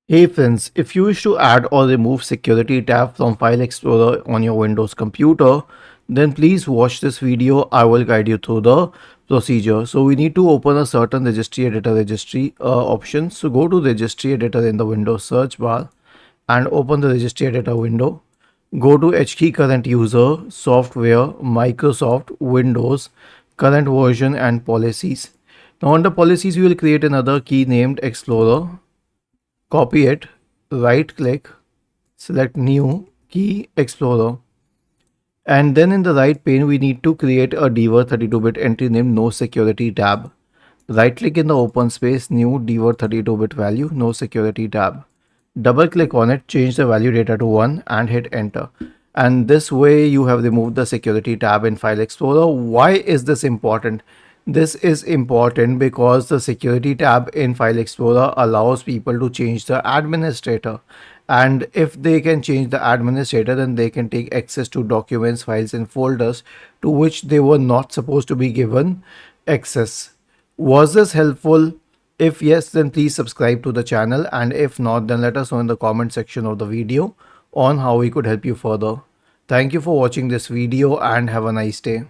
Hey friends, if you wish to add or remove security tab from File Explorer on your Windows computer, then please watch this video. I will guide you through the procedure. So we need to open a certain registry editor registry option. So go to registry editor in the Windows search bar and open the registry editor window. Go to HKey current user, software, Microsoft, Windows, current version and policies. Now under policies, we will create another key named Explorer. Copy it, right click, select new key explorer, and then in the right pane we need to create a dword 32-bit entry named no security tab. Right click in the open space, new dword 32-bit value, no security tab. Double click on it, change the value data to 1 and hit enter. And this way you have removed the security tab in File Explorer. Why is this important? This is important because the security tab in File Explorer allows people to change the administrator. And if they can change the administrator, then they can take access to documents, files, and folders to which they were not supposed to be given access. Was this helpful? If yes, then please subscribe to the channel, and if not, then let us know in the comment section of the video on how we could help you further. Thank you for watching this video and have a nice day.